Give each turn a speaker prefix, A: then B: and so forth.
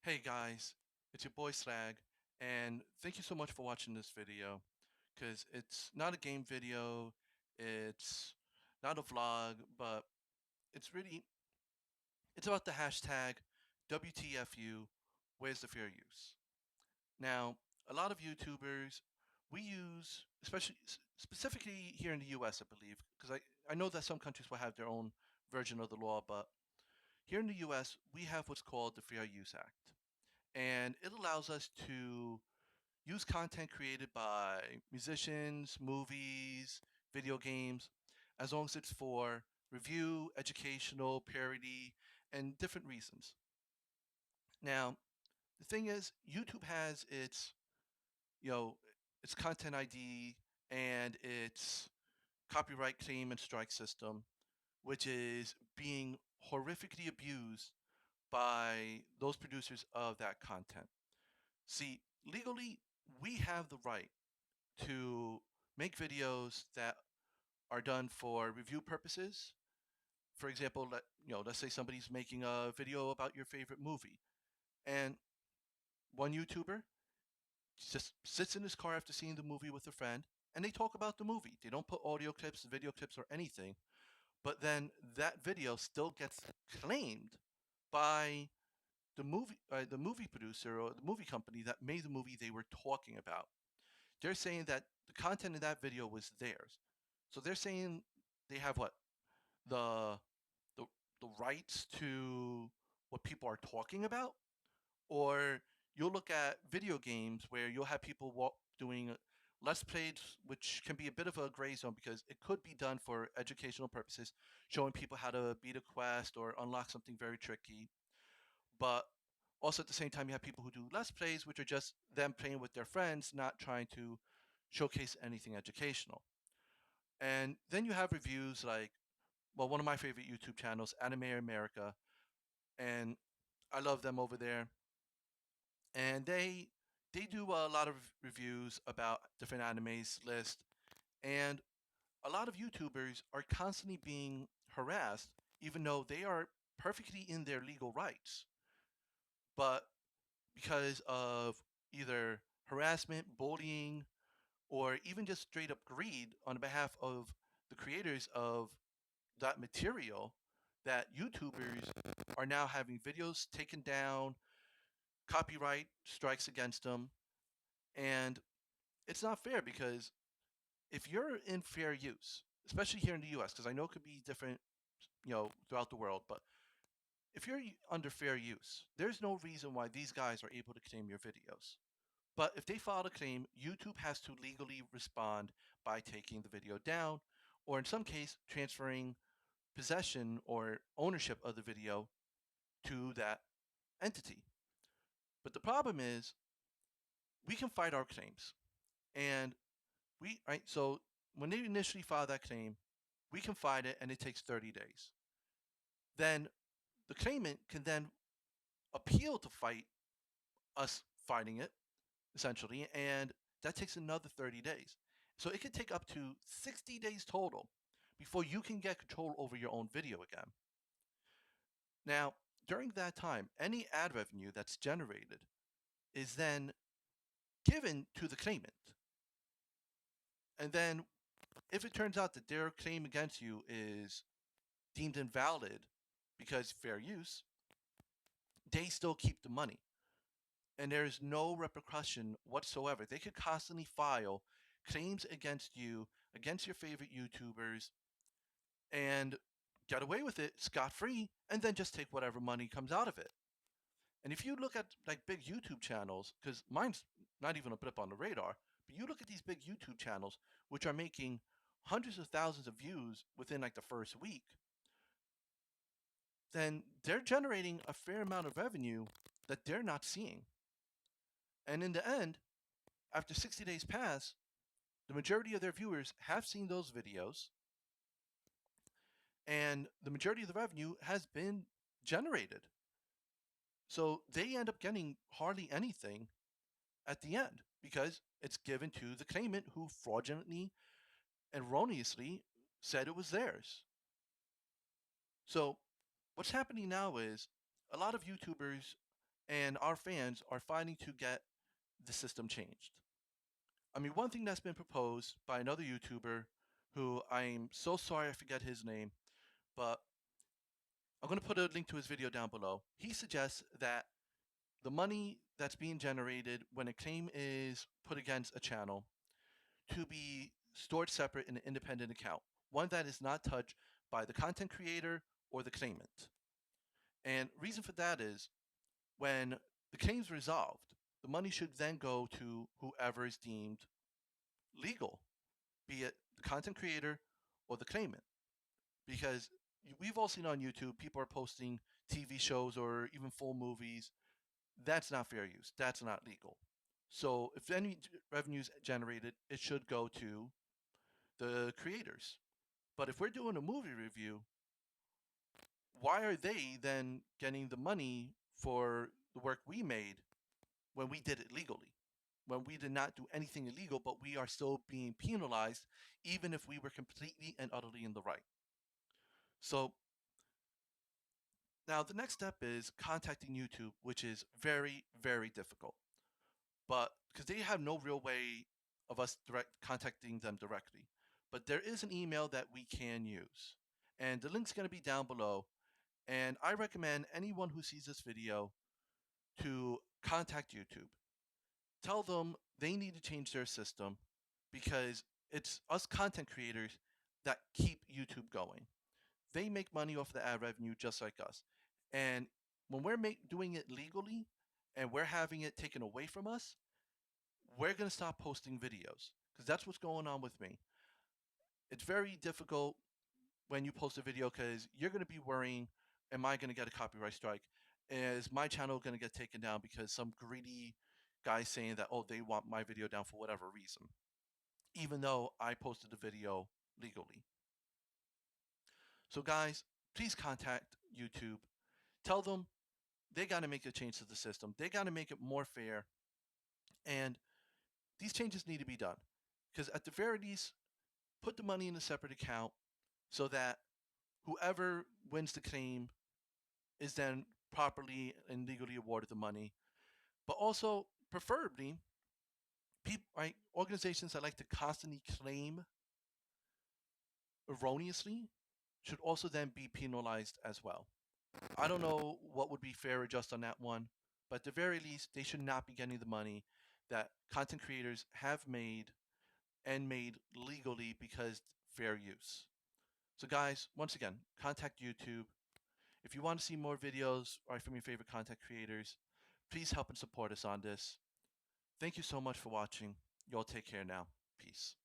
A: Hey guys, it's your boy Slag, and thank you so much for watching this video, because it's not a game video, it's not a vlog, but it's really, it's about the hashtag WTFU, where's the fair use? Now, a lot of YouTubers, we use, especially, specifically here in the US, I believe, because I know that some countries will have their own version of the law, but here in the US, we have what's called the Fair Use Act. And it allows us to use content created by musicians, movies, video games, as long as it's for review, educational, parody, and different reasons. Now, the thing is, YouTube has its, you know, its content ID and its copyright claim and strike system, which is being horrifically abused by those producers of that content. See, legally, we have the right to make videos that are done for review purposes. For example, let's say somebody's making a video about your favorite movie, and one YouTuber just sits in his car after seeing the movie with a friend, and they talk about the movie. They don't put audio clips, video clips, or anything, but then that video still gets claimed by the movie producer or the movie company that made the movie they were talking about. They're saying that the content in that video was theirs. So they're saying they have what the the the rights to what people are talking about. Or you'll look at video games where you'll have people doing let's plays, which can be a bit of a gray zone because it could be done for educational purposes, showing people how to beat a quest or unlock something very tricky. But also at the same time, you have people who do let's plays, which are just them playing with their friends, not trying to showcase anything educational. And then you have reviews like, well, one of my favorite YouTube channels, Anime America, and I love them over there. And they do a lot of reviews about different animes list, and a lot of YouTubers are constantly being harassed, even though they are perfectly in their legal rights. But because of either harassment, bullying, or even just straight up greed on behalf of the creators of that material, that YouTubers are now having videos taken down, copyright strikes against them, and it's not fair because if you're in fair use, especially here in the US, because I know it could be different, throughout the world, but if you're under fair use, there's no reason why these guys are able to claim your videos. But if they file a claim, YouTube has to legally respond by taking the video down, or in some case, transferring possession or ownership of the video to that entity. But the problem is, we can fight our claims. And right, so when they initially file that claim, we can fight it and it takes 30 days. Then the claimant can then appeal to fight us fighting it, essentially, and that takes another 30 days. So it could take up to 60 days total before you can get control over your own video again. Now, during that time, any ad revenue that's generated is then given to the claimant. And then if it turns out that their claim against you is deemed invalid because fair use, they still keep the money. And there is no repercussion whatsoever. They could constantly file claims against you, against your favorite YouTubers, and get away with it scot free, and then just take whatever money comes out of it. And if you look at like big YouTube channels, because mine's not even a blip on the radar, but you look at these big YouTube channels, which are making hundreds of thousands of views within like the first week, then they're generating a fair amount of revenue that they're not seeing. And in the end, after 60 days pass, the majority of their viewers have seen those videos, and the majority of the revenue has been generated. So they end up getting hardly anything at the end because it's given to the claimant who fraudulently and erroneously said it was theirs. So what's happening now is a lot of YouTubers and our fans are fighting to get the system changed. I mean, one thing that's been proposed by another YouTuber who I'm so sorry I forget his name, but I'm going to put a link to his video down below. He suggests that the money that's being generated when a claim is put against a channel to be stored separate in an independent account, one that is not touched by the content creator or the claimant. And reason for that is when the claim's resolved, the money should then go to whoever is deemed legal, be it the content creator or the claimant. Because we've all seen on YouTube, people are posting TV shows or even full movies. That's not fair use. That's not legal. So if any revenue is generated, it should go to the creators. But if we're doing a movie review, why are they then getting the money for the work we made when we did it legally? When we did not do anything illegal, but we are still being penalized, even if we were completely and utterly in the right. So now the next step is contacting YouTube, which is very, very difficult. But because they have no real way of us contacting them directly. But there is an email that we can use. And the link's going to be down below. And I recommend anyone who sees this video to contact YouTube. Tell them they need to change their system because it's us content creators that keep YouTube going. They make money off the ad revenue just like us. And when we're doing it legally and we're having it taken away from us, we're going to stop posting videos because that's what's going on with me. It's very difficult when you post a video because you're going to be worrying, am I going to get a copyright strike? Is my channel going to get taken down because some greedy guy saying that, oh, they want my video down for whatever reason, even though I posted the video legally. So, guys, please contact YouTube. Tell them they got to make a change to the system. They got to make it more fair. And these changes need to be done. Because at the very least, put the money in a separate account so that whoever wins the claim is then properly and legally awarded the money. But also, preferably, people, right, organizations that like to constantly claim erroneously should also then be penalized as well. I don't know what would be fair or just on that one, but at the very least, they should not be getting the money that content creators have made and made legally because fair use. So guys, once again, contact YouTube. If you want to see more videos or from your favorite content creators, please help and support us on this. Thank you so much for watching. Y'all take care now. Peace.